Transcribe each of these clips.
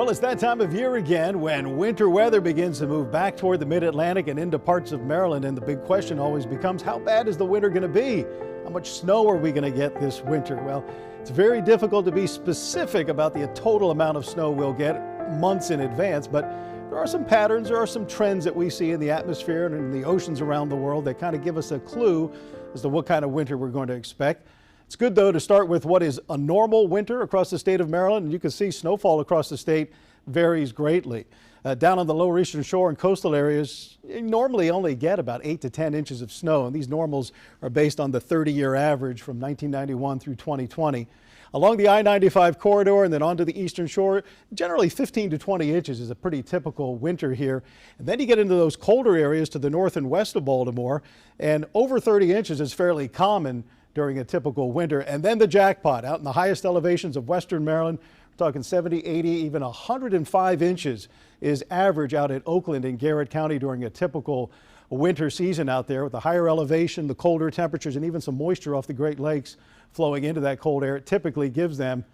Well, it's that time of year again when winter weather begins to move back toward the mid-Atlantic and into parts of Maryland. And the big question always becomes, how bad is the winter going to be? How much snow are we going to get this winter? Well, it's very difficult to be specific about the total amount of snow we'll get months in advance, but there are some patterns, there are some trends that we see in the atmosphere and in the oceans around the world that kind of give us a clue as to what kind of winter we're going to expect. It's good, though, to start with what is a normal winter across the state of Maryland. And you can see snowfall across the state varies greatly. Down on the lower eastern shore and coastal areas, you normally only get about 8 to 10 inches of snow. And these normals are based on the 30-year average from 1991 through 2020. Along the I-95 corridor and then onto the eastern shore, generally 15 to 20 inches is a pretty typical winter here. And then you get into those colder areas to the north and west of Baltimore, and over 30 inches is fairly common during a typical winter. And then the jackpot out in the highest elevations of western Maryland, we're talking 70, 80, even 105 inches is average out at Oakland in Garrett County during a typical winter season out there. With the higher elevation, the colder temperatures, and even some moisture off the Great Lakes flowing into that cold air, it typically gives them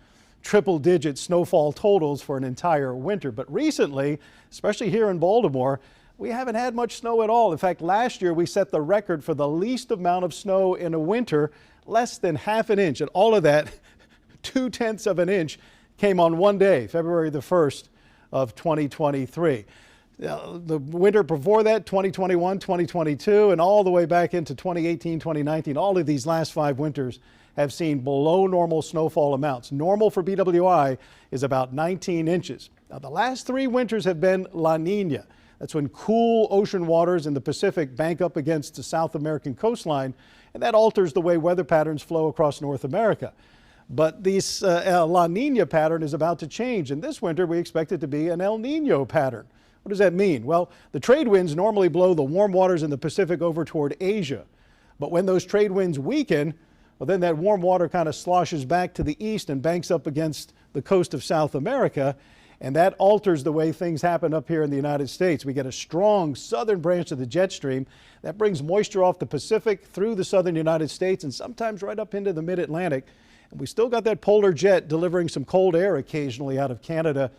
triple-digit snowfall totals for an entire winter. But recently, especially here in Baltimore, we haven't had much snow at all. In fact, last year we set the record for the least amount of snow in a winter, less than half an inch. And all of that, 0.2 of an inch, came on one day, February the 1st of 2023. The winter before that, 2021, 2022, and all the way back into 2018, 2019, all of these last 5 winters have seen below normal snowfall amounts. Normal for BWI is about 19 inches. Now, the last 3 winters have been La Nina. That's when cool ocean waters in the Pacific bank up against the South American coastline, and that alters the way weather patterns flow across North America. But this La Nina pattern is about to change, and this winter we expect it to be an El Nino pattern. What does that mean? Well, the trade winds normally blow the warm waters in the Pacific over toward Asia. But when those trade winds weaken, well, then that warm water kind of sloshes back to the east and banks up against the coast of South America. And that alters the way things happen up here in the United States. We get a strong southern branch of the jet stream that brings moisture off the Pacific through the southern United States and sometimes right up into the mid-Atlantic. And we still got that polar jet delivering some cold air occasionally out of Canada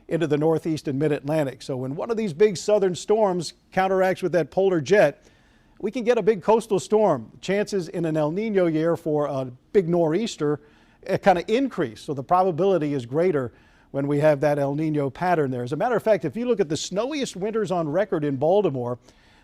into the northeast and mid-Atlantic. So when one of these big southern storms counteracts with that polar jet, we can get a big coastal storm. Chances in an El Nino year for a big nor'easter kind of increase. So the probability is greater when we have that El Nino pattern there. As a matter of fact, if you look at the snowiest winters on record in Baltimore,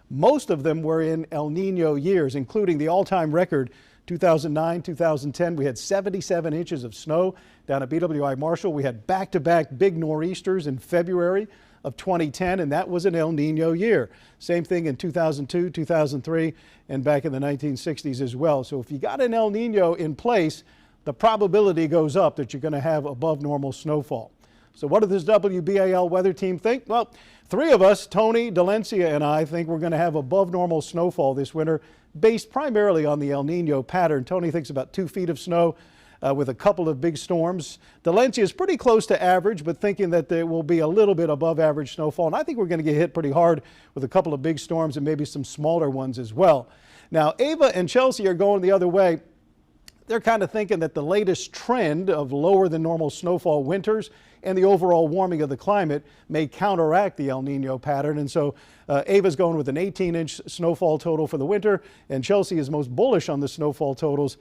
most of them were in El Nino years, including the all-time record 2009, 2010. We had 77 inches of snow down at BWI Marshall. We had back-to-back big nor'easters in February of 2010, and that was an El Nino year. Same thing in 2002, 2003, and back in the 1960s as well. So if you got an El Nino in place, the probability goes up that you're going to have above normal snowfall. So what does this WBAL weather team think? Well, 3 of us, Tony, Delencia, and I, think we're going to have above normal snowfall this winter based primarily on the El Nino pattern. Tony thinks about 2 feet of snow with a couple of big storms. Delencia is pretty close to average, but thinking that there will be a little bit above average snowfall. And I think we're going to get hit pretty hard with a couple of big storms and maybe some smaller ones as well. Now, Ava and Chelsea are going the other way. They're kind of thinking that the latest trend of lower than normal snowfall winters and the overall warming of the climate may counteract the El Nino pattern. And so Ava's going with an 18-inch snowfall total for the winter, and Chelsea is most bullish on the snowfall totals,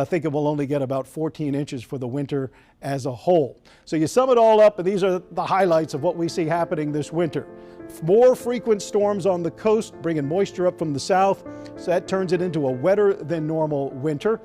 thinking we'll only get about 14 inches for the winter as a whole. So you sum it all up, and these are the highlights of what we see happening this winter. More frequent storms on the coast, bringing moisture up from the south, so that turns it into a wetter than normal winter.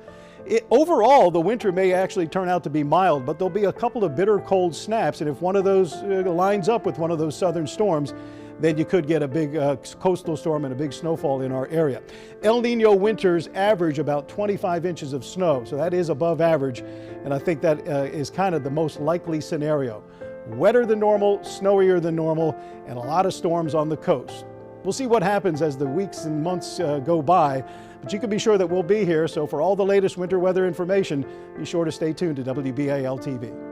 Overall, the winter may actually turn out to be mild, but there'll be a couple of bitter cold snaps, and if one of those lines up with one of those southern storms, then you could get a big coastal storm and a big snowfall in our area. El Nino winters average about 25 inches of snow, so that is above average, and I think that is kind of the most likely scenario. Wetter than normal, snowier than normal, and a lot of storms on the coast. We'll see what happens as the weeks and months go by, but you can be sure that we'll be here. So for all the latest winter weather information, be sure to stay tuned to WBAL TV.